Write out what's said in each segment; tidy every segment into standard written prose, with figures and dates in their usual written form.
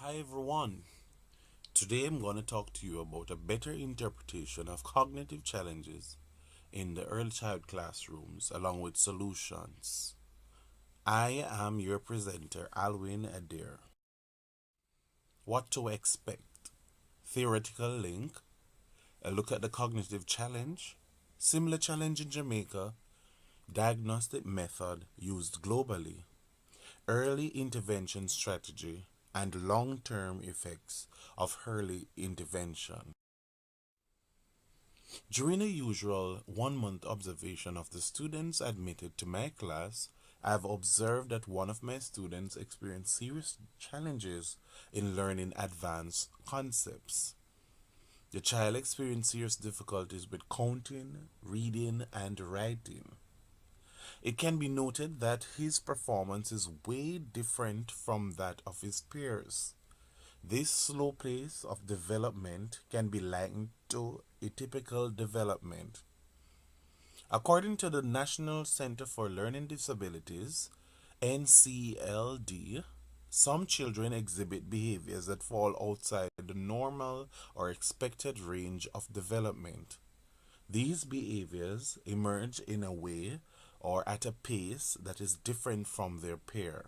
Hi everyone. Today I'm going to talk to you about a better interpretation of cognitive challenges in the early child classrooms along with solutions. I am your presenter, Alwyn Adair. What to expect? Theoretical link, a look at the cognitive challenge, similar challenge in Jamaica, diagnostic method used globally, early intervention strategy, and long-term effects of early intervention. During a usual 1 month observation of the students admitted to my class, I have observed that one of my students experienced serious challenges in learning advanced concepts. The child experienced serious difficulties with counting, reading, and writing. It can be noted that his performance is way different from that of his peers. This slow pace of development can be likened to atypical development. According to the National Center for Learning Disabilities, NCLD, some children exhibit behaviors that fall outside the normal or expected range of development. These behaviors emerge in a way or at a pace that is different from their peer.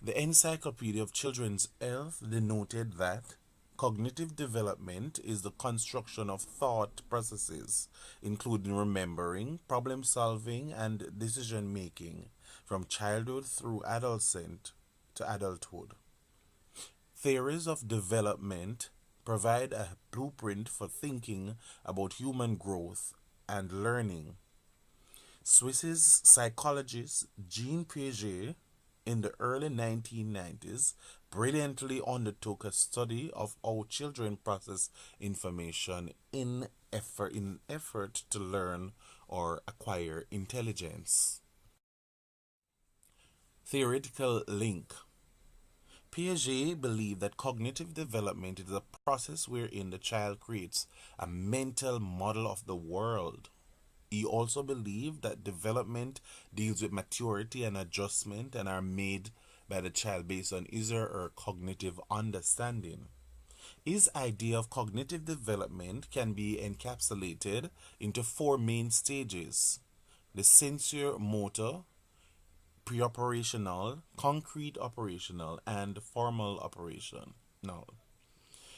The Encyclopedia of Children's Health denoted that cognitive development is the construction of thought processes, including remembering, problem solving, and decision making, from childhood through adolescent to adulthood. Theories of development provide a blueprint for thinking about human growth and learning. Swiss psychologist Jean Piaget in the early 1990s brilliantly undertook a study of how children process information in effort to learn or acquire intelligence. Theoretical link. Piaget believed that cognitive development is a process wherein the child creates a mental model of the world. He also believed that development deals with maturity and adjustment and are made by the child based on his or her cognitive understanding. His idea of cognitive development can be encapsulated into four main stages: the sensor motor, pre-operational, concrete operational, and formal operational.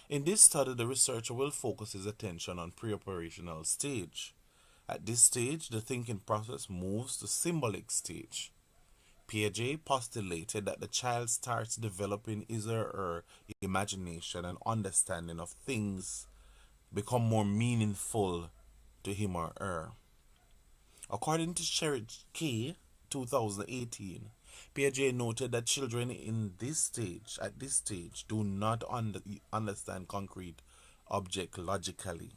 In this study, the researcher will focus his attention on pre-operational stage. At this stage, the thinking process moves to symbolic stage. Piaget postulated that the child starts developing his or her imagination and understanding of things become more meaningful to him or her. According to Sherrod K. 2018, Piaget noted that children at this stage, do not understand concrete object logically.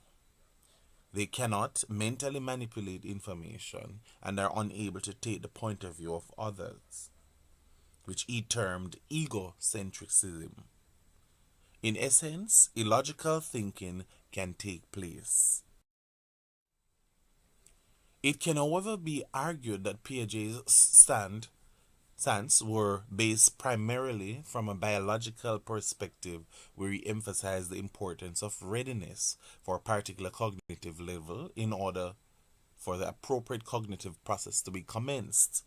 They cannot mentally manipulate information and are unable to take the point of view of others, which he termed egocentrism. In essence, illogical thinking can take place. It can, however, be argued that Piaget's stance were based primarily from a biological perspective, where he emphasized the importance of readiness for a particular cognitive level in order for the appropriate cognitive process to be commenced.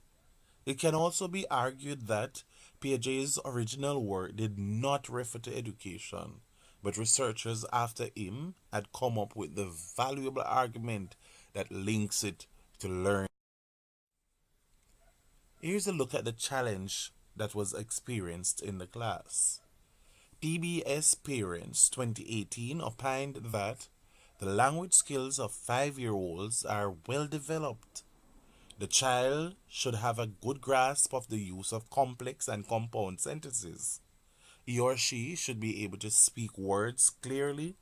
It can also be argued that Piaget's original work did not refer to education, but researchers after him had come up with the valuable argument that links it to learning. Here's a look at the challenge that was experienced in the class. PBS Parents 2018 opined that the language skills of 5-year-olds are well developed. The child should have a good grasp of the use of complex and compound sentences. He or she should be able to speak words clearly,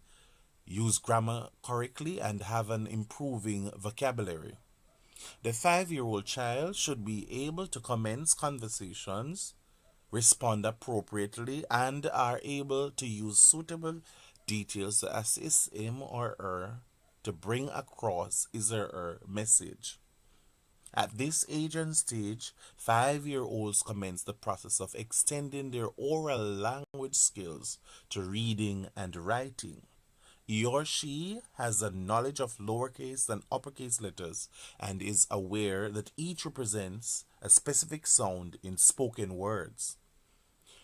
use grammar correctly, and have an improving vocabulary. The 5-year-old child should be able to commence conversations, respond appropriately, and are able to use suitable details to assist him or her to bring across his or her message. At this age and stage, 5-year-olds commence the process of extending their oral language skills to reading and writing. He or she has a knowledge of lowercase and uppercase letters and is aware that each represents a specific sound in spoken words.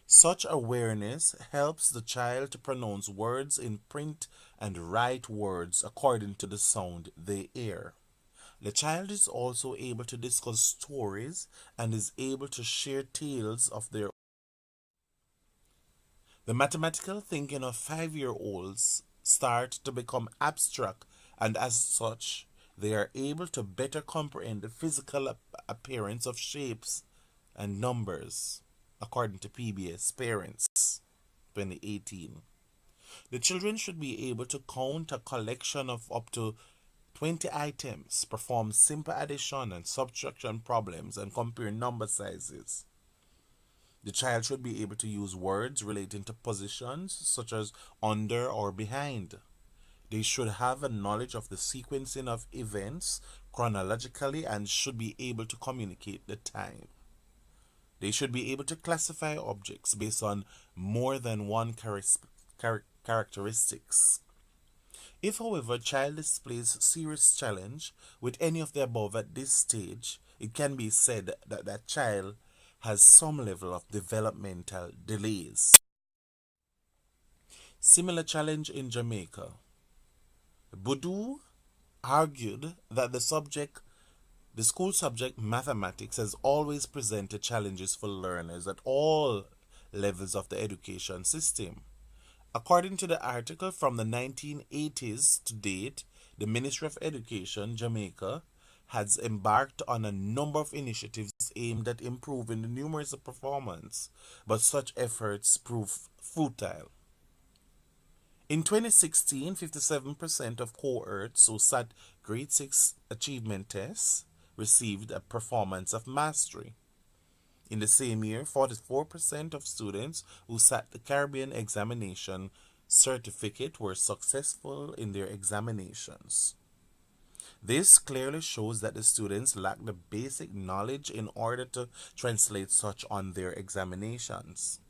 Such awareness helps the child to pronounce words in print and write words according to the sound they hear. The child is also able to discuss stories and is able to share tales of their. The mathematical thinking of 5-year-olds start to become abstract, and as such, they are able to better comprehend the physical appearance of shapes and numbers, according to PBS Parents 2018. The children should be able to count a collection of up to 20 items, perform simple addition and subtraction problems, and compare number sizes. The child should be able to use words relating to positions such as under or behind. They should have a knowledge of the sequencing of events chronologically and should be able to communicate the time. They should be able to classify objects based on more than one characteristics. If, however, a child displays serious challenge with any of the above at this stage, it can be said that that child has some level of developmental delays. Similar challenge in Jamaica. Boudou argued that the school subject mathematics has always presented challenges for learners at all levels of the education system. According to the article, from the 1980s to date, the Ministry of Education, Jamaica, has embarked on a number of initiatives aimed at improving the numeracy performance, but such efforts prove futile. In 2016, 57% of cohorts who sat grade 6 achievement tests received a performance of mastery. In the same year, 44% of students who sat the Caribbean examination certificate were successful in their examinations. This clearly shows that the students lack the basic knowledge in order to translate such on their examinations.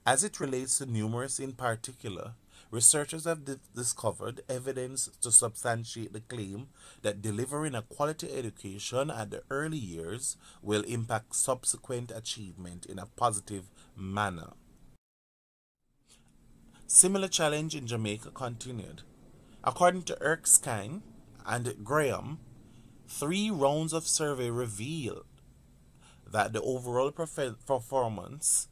As it relates to numeracy in particular, researchers have discovered evidence to substantiate the claim that delivering a quality education at the early years will impact subsequent achievement in a positive manner. Similar challenge in Jamaica continued. According to Erskine and Graham, 3 rounds of survey revealed that the overall performance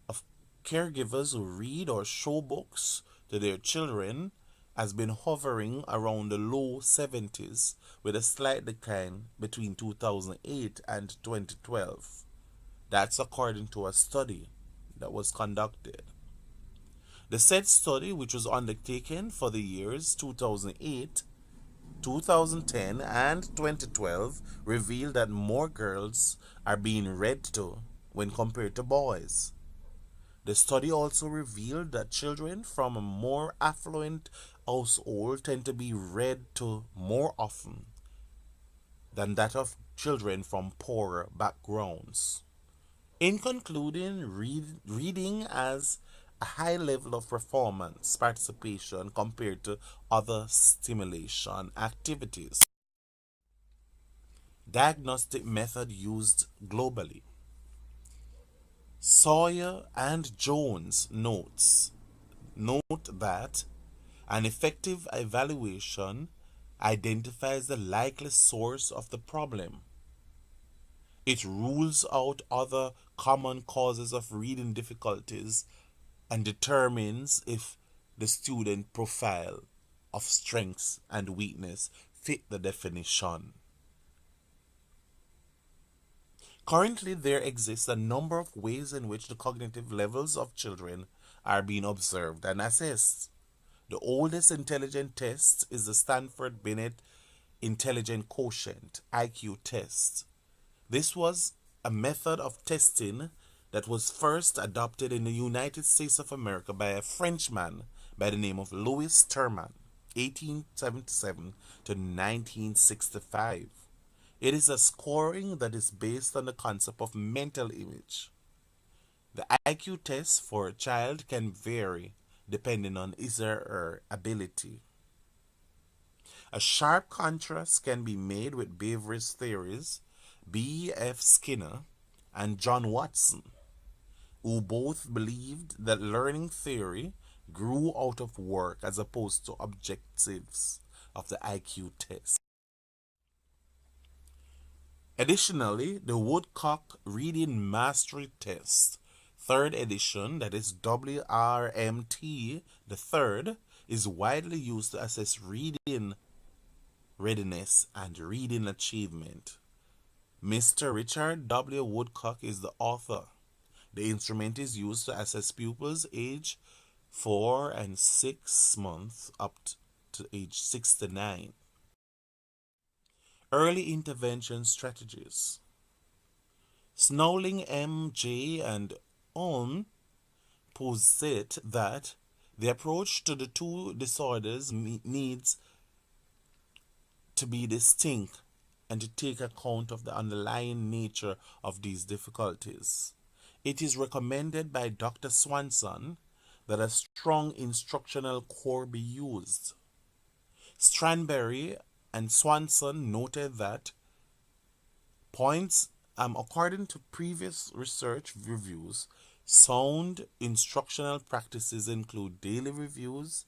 of caregivers who read or show books to their children has been hovering around the low 70s with a slight decline between 2008 and 2012. That's according to a study that was conducted. The said study, which was undertaken for the years 2008, 2010, and 2012, revealed that more girls are being read to when compared to boys. The study also revealed that children from a more affluent household tend to be read to more often than that of children from poorer backgrounds. In concluding, reading as a high level of performance participation compared to other stimulation activities. Diagnostic method used globally. Sawyer and Jones note that an effective evaluation identifies the likely source of the problem. It rules out other common causes of reading difficulties and determines if the student profile of strengths and weakness fit the definition. Currently, there exists a number of ways in which the cognitive levels of children are being observed and assessed. The oldest intelligent test is the Stanford Binet Intelligent Quotient (IQ) test. This was a method of testing that was first adopted in the United States of America by a Frenchman by the name of Louis Terman, 1877 to 1965. It is a scoring that is based on the concept of mental image. The IQ test for a child can vary depending on his or her ability. A sharp contrast can be made with Beaver's theories, B.F. Skinner and John Watson, who both believed that learning theory grew out of work as opposed to objectives of the IQ test. Additionally, the Woodcock Reading Mastery Test, third edition, that is WRMT, the third, is widely used to assess reading readiness and reading achievement. Mr. Richard W. Woodcock is the author. The instrument is used to assess pupils age 4 and 6 months up to age 6 to 9. Early intervention strategies. Snowling, M.J. and Ulm posit that the approach to the two disorders needs to be distinct and to take account of the underlying nature of these difficulties. It is recommended by Dr. Swanson that a strong instructional core be used. Stranberry and Swanson noted that according to previous research reviews, sound instructional practices include daily reviews,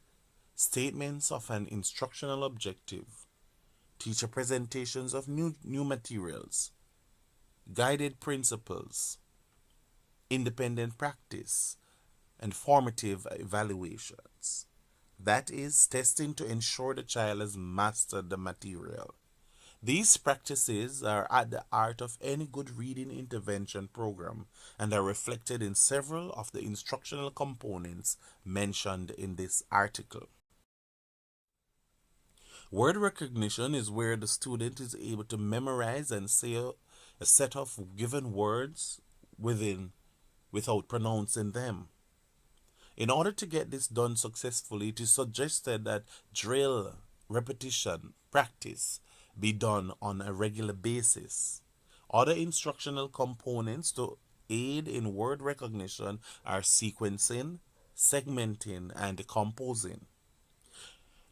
statements of an instructional objective, teacher presentations of new materials, guided principles, independent practice, and formative evaluations. That is, testing to ensure the child has mastered the material. These practices are at the heart of any good reading intervention program and are reflected in several of the instructional components mentioned in this article. Word recognition is where the student is able to memorize and say a set of given words without pronouncing them. In order to get this done successfully, it is suggested that drill, repetition, practice be done on a regular basis. Other instructional components to aid in word recognition are sequencing, segmenting, and composing.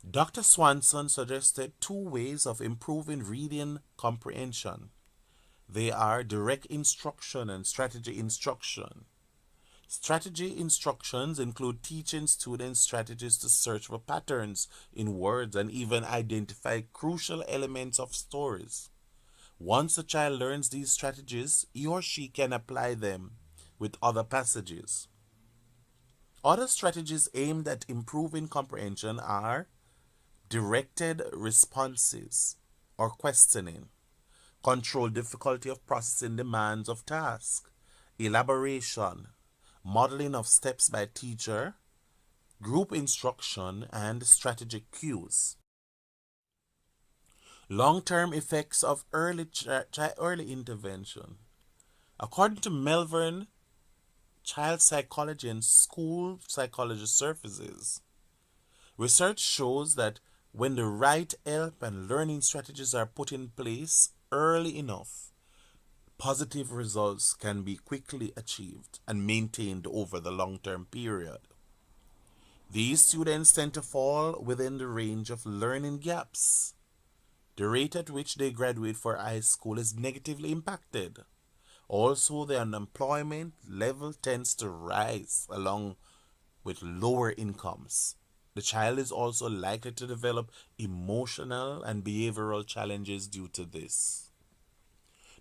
Dr. Swanson suggested two ways of improving reading comprehension. They are direct instruction and strategy instruction. Strategy instructions include teaching students strategies to search for patterns in words and even identify crucial elements of stories. Once a child learns these strategies, he or she can apply them with other passages. Other strategies aimed at improving comprehension are directed responses or questioning, control difficulty of processing demands of task, elaboration, modeling of steps by teacher, group instruction, and strategic cues. Long-term effects of early intervention. According to Melbourne Child Psychology and School Psychology Services, research shows that when the right help and learning strategies are put in place early enough, positive results can be quickly achieved and maintained over the long-term period. These students tend to fall within the range of learning gaps. The rate at which they graduate for high school is negatively impacted. Also, the unemployment level tends to rise along with lower incomes. The child is also likely to develop emotional and behavioral challenges due to this.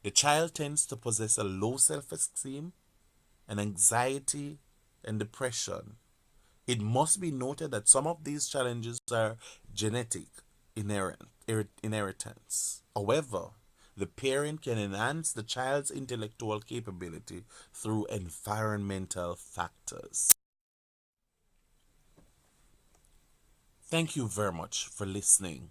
The child tends to possess a low self-esteem and anxiety and depression. It must be noted that some of these challenges are genetic inheritance. However, the parent can enhance the child's intellectual capability through environmental factors. Thank you very much for listening.